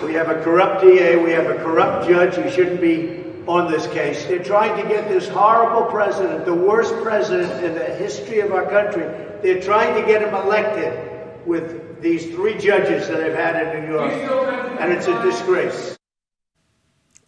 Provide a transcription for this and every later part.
We have a corrupt DA, we have a corrupt judge who shouldn't be on this case. They're trying to get this horrible president, the worst president in the history of our country, they're trying to get him elected with these 3 judges that they've had in New York. And it's a disgrace.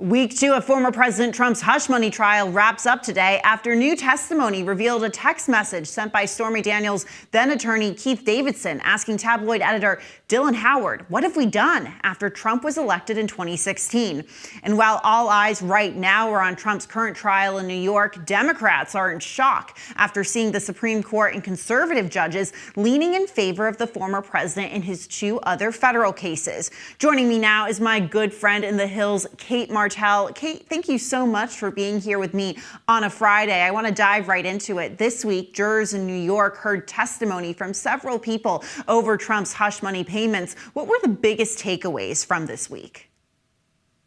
Week 2 of former President Trump's hush money trial wraps up today after new testimony revealed a text message sent by Stormy Daniels' then attorney Keith Davidson asking tabloid editor Dylan Howard, "What have we done?" after Trump was elected in 2016. And while all eyes right now are on Trump's current trial in New York, Democrats are in shock after seeing the Supreme Court and conservative judges leaning in favor of the former president in his 2 other federal cases. Joining me now is my good friend in the Hills, Cate Martel. Cate, thank you so much for being here with me on a Friday. I want to dive right into it. This week, jurors in New York heard testimony from several people over Trump's hush money payments. What were the biggest takeaways from this week?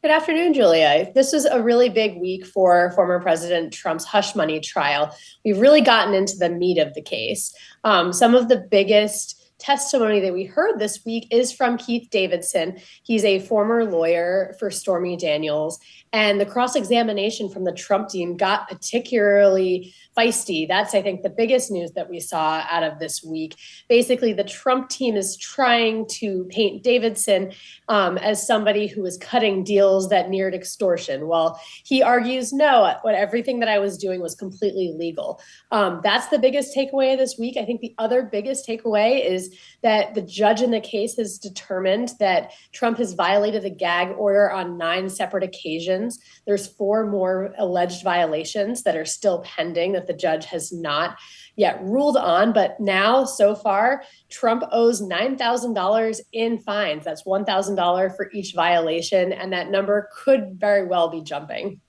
Good afternoon, Julia. This is a really big week for former President Trump's hush money trial. We've really gotten into the meat of the case. Some of the biggest testimony that we heard this week is from Keith Davidson. He's a former lawyer for Stormy Daniels, and the cross-examination from the Trump team got particularly feisty. That's, I think, the biggest news that we saw out of this week. Basically, the Trump team is trying to paint Davidson as somebody who was cutting deals that neared extortion. Well, he argues, no, everything that I was doing was completely legal. That's the biggest takeaway this week. I think the other biggest takeaway is that the judge in the case has determined that Trump has violated the gag order on 9 separate occasions. There's 4 more alleged violations that are still pending that the judge has not yet ruled on. But now, so far, Trump owes $9,000 in fines. That's $1,000 for each violation, and that number could very well be jumping.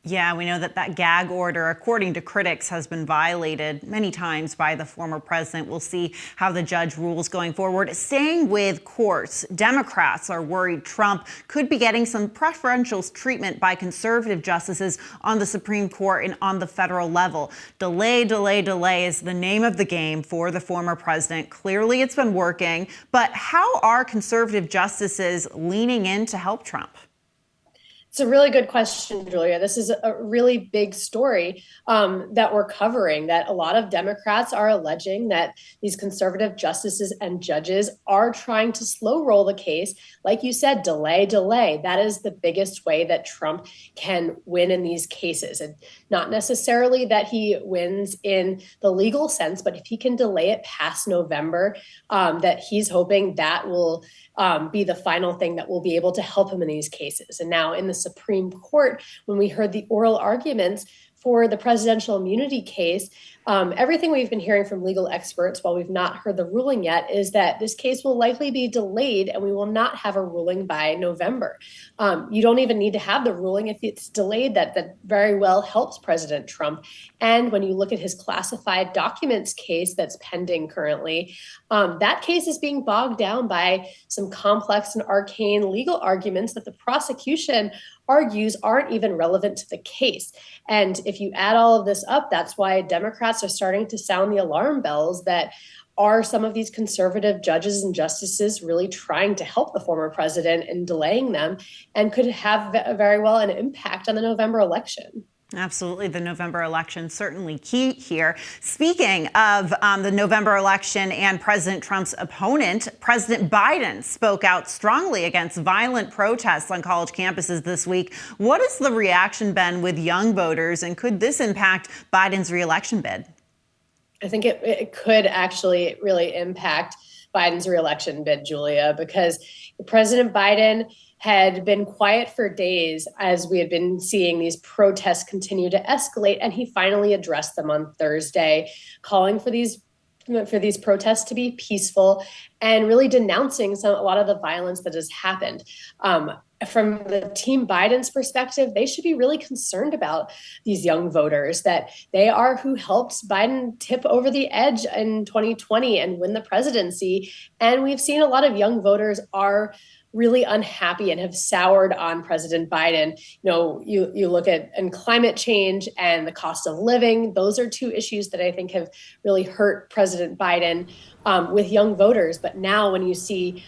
Yeah, we know that gag order, according to critics, has been violated many times by the former president. We'll see how the judge rules going forward. Staying with courts, Democrats are worried Trump could be getting some preferential treatment by conservative justices on the Supreme Court and on the federal level. Delay, delay, delay is the name of the game for the former president. Clearly, it's been working. But how are conservative justices leaning in to help Trump? It's a really good question, Julia. This is a really big story that we're covering, that a lot of Democrats are alleging that these conservative justices and judges are trying to slow roll the case. Like you said, delay, delay. That is the biggest way that Trump can win in these cases. And not necessarily that he wins in the legal sense, but if he can delay it past November, that he's hoping that will be the final thing that will be able to help him in these cases. And now in the Supreme Court, when we heard the oral arguments for the presidential immunity case, everything we've been hearing from legal experts, while we've not heard the ruling yet, is that this case will likely be delayed and we will not have a ruling by November. You don't even need to have the ruling if it's delayed. That very well helps President Trump. And when you look at his classified documents case that's pending currently, that case is being bogged down by some complex and arcane legal arguments that the prosecution argues aren't even relevant to the case. And if you add all of this up, that's why Democrats are starting to sound the alarm bells that are some of these conservative judges and justices really trying to help the former president and delaying them, and could have very well an impact on the November election. Absolutely. The November election certainly key here. Speaking of the November election and President Trump's opponent, President Biden spoke out strongly against violent protests on college campuses this week. What has the reaction been with young voters, and could this impact Biden's reelection bid? I think it could actually really impact Biden's reelection bid, Julia, because President Biden had been quiet for days as we had been seeing these protests continue to escalate, and he finally addressed them on Thursday, calling for these protests to be peaceful and really denouncing a lot of the violence that has happened. From the Team Biden's perspective, they should be really concerned about these young voters, that they are who helped Biden tip over the edge in 2020 and win the presidency. And we've seen a lot of young voters are really unhappy and have soured on President Biden. You look at and climate change and the cost of living. Those are two issues that I think have really hurt President Biden with young voters. But now when you see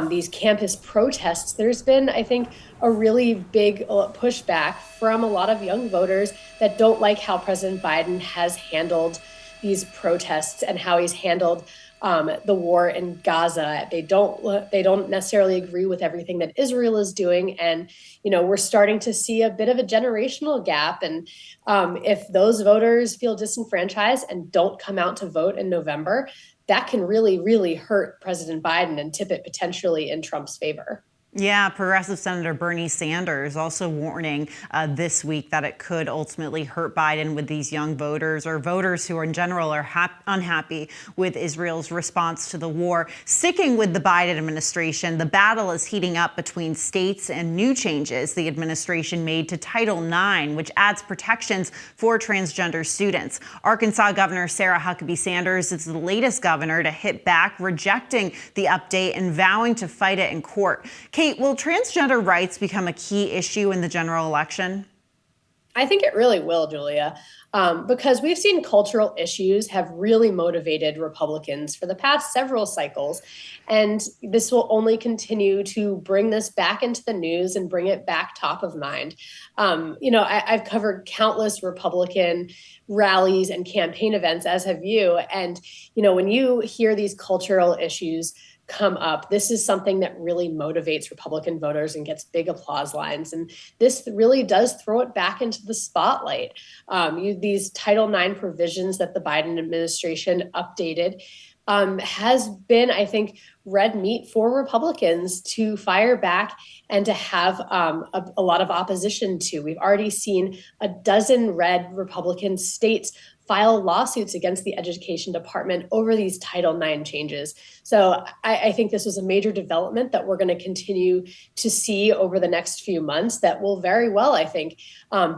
these campus protests, there's been, I think, a really big pushback from a lot of young voters that don't like how President Biden has handled these protests and how he's handled the war in Gaza. They don't necessarily agree with everything that Israel is doing. And, we're starting to see a bit of a generational gap. And if those voters feel disenfranchised and don't come out to vote in November, that can really, really hurt President Biden and tip it potentially in Trump's favor. Yeah, Progressive Senator Bernie Sanders also warning this week that it could ultimately hurt Biden with these young voters, or voters who in general are unhappy with Israel's response to the war. Sticking with the Biden administration, the battle is heating up between states and new changes the administration made to Title IX, which adds protections for transgender students. Arkansas Governor Sarah Huckabee Sanders is the latest governor to hit back, rejecting the update and vowing to fight it in court. Cate, will transgender rights become a key issue in the general election? I think it really will, Julia, because we've seen cultural issues have really motivated Republicans for the past several cycles. And this will only continue to bring this back into the news and bring it back top of mind. I've covered countless Republican rallies and campaign events, as have you. And, when you hear these cultural issues come up, this is something that really motivates Republican voters and gets big applause lines. And this really does throw it back into the spotlight. These Title IX provisions that the Biden administration updated has been, I think, red meat for Republicans to fire back and to have a lot of opposition to. We've already seen a dozen red Republican states file lawsuits against the Education Department over these Title IX changes. So I think this was a major development that we're going to continue to see over the next few months that will very well, I think,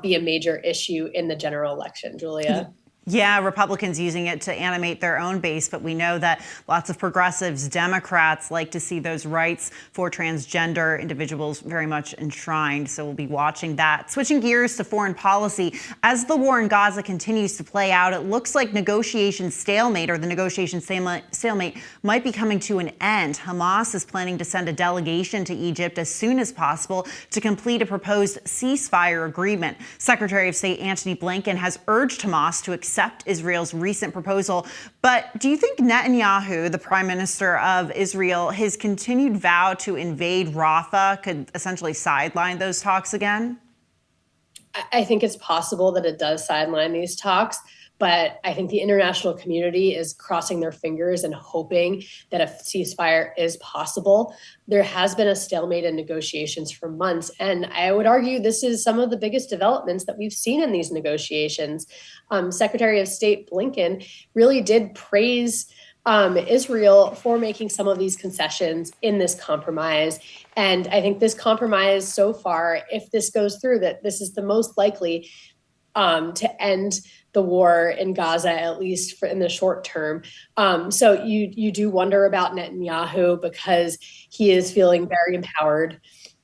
be a major issue in the general election, Julia. Yeah, Republicans using it to animate their own base, but we know that lots of progressives, Democrats like to see those rights for transgender individuals very much enshrined. So we'll be watching that. Switching gears to foreign policy, as the war in Gaza continues to play out, it looks like the negotiation stalemate might be coming to an end. Hamas is planning to send a delegation to Egypt as soon as possible to complete a proposed ceasefire agreement. Secretary of State Antony Blinken has urged Hamas to accept Israel's recent proposal. But do you think Netanyahu, the prime minister of Israel, his continued vow to invade Rafah could essentially sideline those talks again? I think it's possible that it does sideline these talks, but I think the international community is crossing their fingers and hoping that a ceasefire is possible. There has been a stalemate in negotiations for months, and I would argue this is some of the biggest developments that we've seen in these negotiations. Secretary of State Blinken really did praise Israel for making some of these concessions in this compromise. And I think this compromise so far, if this goes through, that this is the most likely to end the war in Gaza, at least in the short term. So you do wonder about Netanyahu because he is feeling very empowered.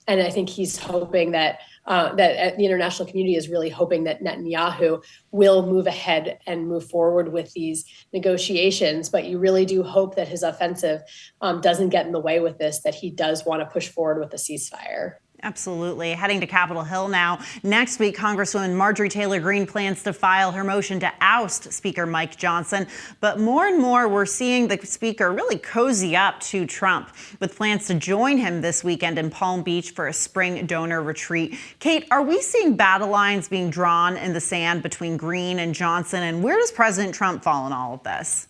And I think he's hoping that that the international community is really hoping that Netanyahu will move ahead and move forward with these negotiations. But you really do hope that his offensive doesn't get in the way with this, that he does want to push forward with a ceasefire. Absolutely. Heading to Capitol Hill now. Next week, Congresswoman Marjorie Taylor Greene plans to file her motion to oust Speaker Mike Johnson. But more and more, we're seeing the speaker really cozy up to Trump, with plans to join him this weekend in Palm Beach for a spring donor retreat. Cate, are we seeing battle lines being drawn in the sand between Greene and Johnson? And where does President Trump fall in all of this?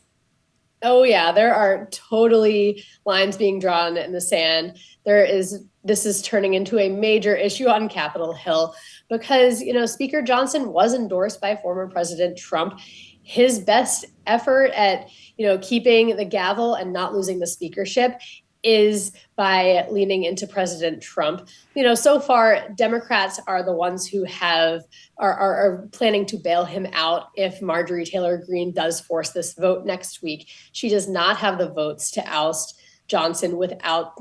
Oh, yeah, there are totally lines being drawn in the sand. This is turning into a major issue on Capitol Hill because, Speaker Johnson was endorsed by former President Trump. His best effort at, keeping the gavel and not losing the speakership is by leaning into President Trump. So far, Democrats are the ones who are planning to bail him out if Marjorie Taylor Greene does force this vote next week. She does not have the votes to oust Johnson without,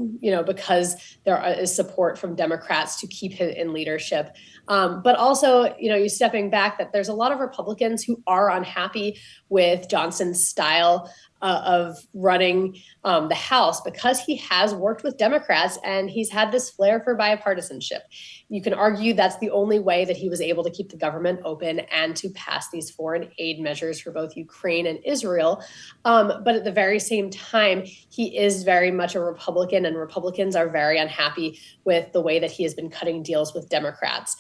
because there is support from Democrats to keep him in leadership. But also, you stepping back, that there's a lot of Republicans who are unhappy with Johnson's style of running the House, because he has worked with Democrats and he's had this flair for bipartisanship. You can argue that's the only way that he was able to keep the government open and to pass these foreign aid measures for both Ukraine and Israel. But at the very same time, he is very much a Republican, and Republicans are very unhappy with the way that he has been cutting deals with Democrats.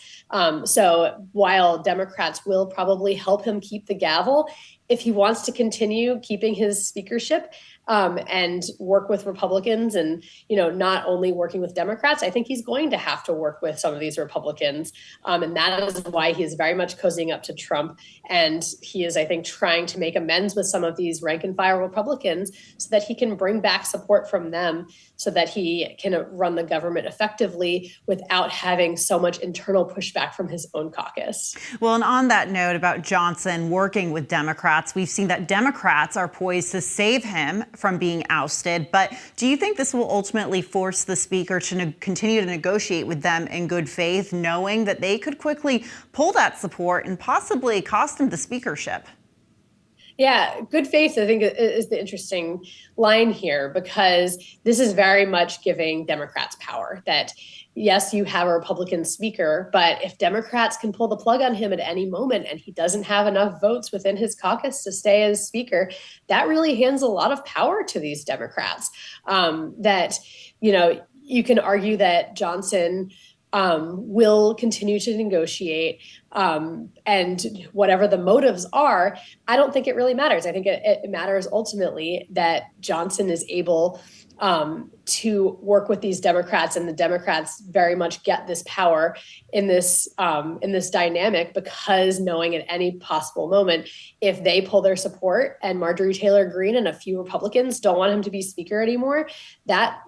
So while Democrats will probably help him keep the gavel, if he wants to continue keeping his speakership and work with Republicans and, not only working with Democrats, I think he's going to have to work with some of these Republicans. And that is why he is very much cozying up to Trump. And he is, I think, trying to make amends with some of these rank and file Republicans so that he can bring back support from them so that he can run the government effectively without having so much internal pushback from his own caucus. Well, and on that note about Johnson working with Democrats, we've seen that Democrats are poised to save him from being ousted. But do you think this will ultimately force the speaker to continue to negotiate with them in good faith, knowing that they could quickly pull that support and possibly cost him the speakership? Yeah, good faith, I think, is the interesting line here, because this is very much giving Democrats power. That, yes, you have a Republican speaker, but if Democrats can pull the plug on him at any moment and he doesn't have enough votes within his caucus to stay as speaker, that really hands a lot of power to these Democrats. You can argue that Johnson will continue to negotiate, and whatever the motives are, I don't think it really matters. I think it matters ultimately that Johnson is able to work with these Democrats, and the Democrats very much get this power in this dynamic, because knowing at any possible moment, if they pull their support and Marjorie Taylor Greene and a few Republicans don't want him to be speaker anymore, that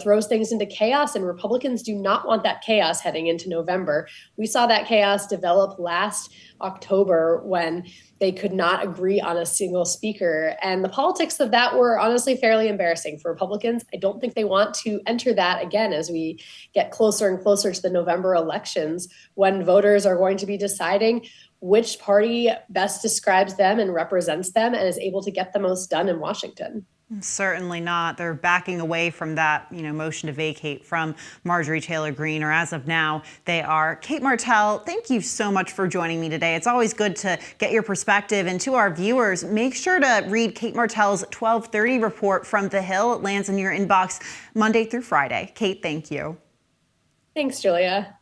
throws things into chaos, and Republicans do not want that chaos heading into November. We saw that chaos develop last October when they could not agree on a single speaker. And the politics of that were honestly fairly embarrassing for Republicans. I don't think they want to enter that again as we get closer and closer to the November elections, when voters are going to be deciding which party best describes them and represents them and is able to get the most done in Washington. Certainly not. They're backing away from that, motion to vacate from Marjorie Taylor Greene, or as of now, they are. Cate Martel, thank you so much for joining me today. It's always good to get your perspective. And to our viewers, make sure to read Cate Martel's 12:30 report from The Hill. It lands in your inbox Monday through Friday. Cate, thank you. Thanks, Julia.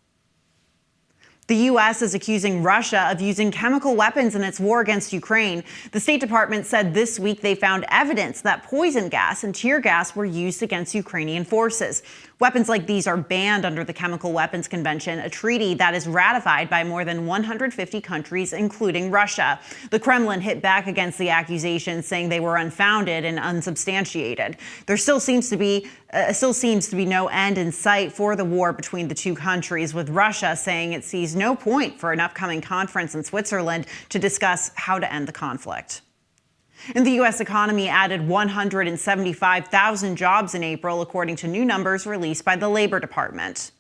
The U.S. is accusing Russia of using chemical weapons in its war against Ukraine. The State Department said this week they found evidence that poison gas and tear gas were used against Ukrainian forces. Weapons like these are banned under the Chemical Weapons Convention, a treaty that is ratified by more than 150 countries, including Russia. The Kremlin hit back against the accusations, saying they were unfounded and unsubstantiated. There still seems to be no end in sight for the war between the two countries, with Russia saying it sees no point for an upcoming conference in Switzerland to discuss how to end the conflict. And the U.S. economy added 175,000 jobs in April, according to new numbers released by the Labor Department.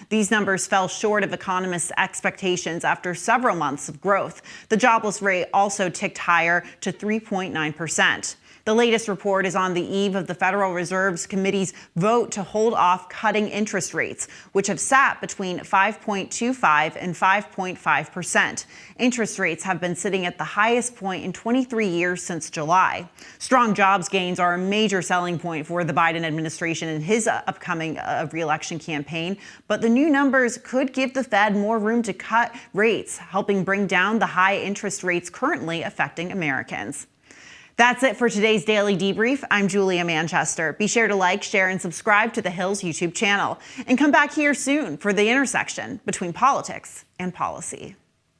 These numbers fell short of economists' expectations after several months of growth. The jobless rate also ticked higher to 3.9%. The latest report is on the eve of the Federal Reserve's committee's vote to hold off cutting interest rates, which have sat between 5.25 and 5.5%. Interest rates have been sitting at the highest point in 23 years since July. Strong jobs gains are a major selling point for the Biden administration in his upcoming re-election campaign, but the new numbers could give the Fed more room to cut rates, helping bring down the high interest rates currently affecting Americans. That's it for today's Daily Debrief. I'm Julia Manchester. Be sure to like, share, and subscribe to The Hill's YouTube channel. And come back here soon for the intersection between politics and policy.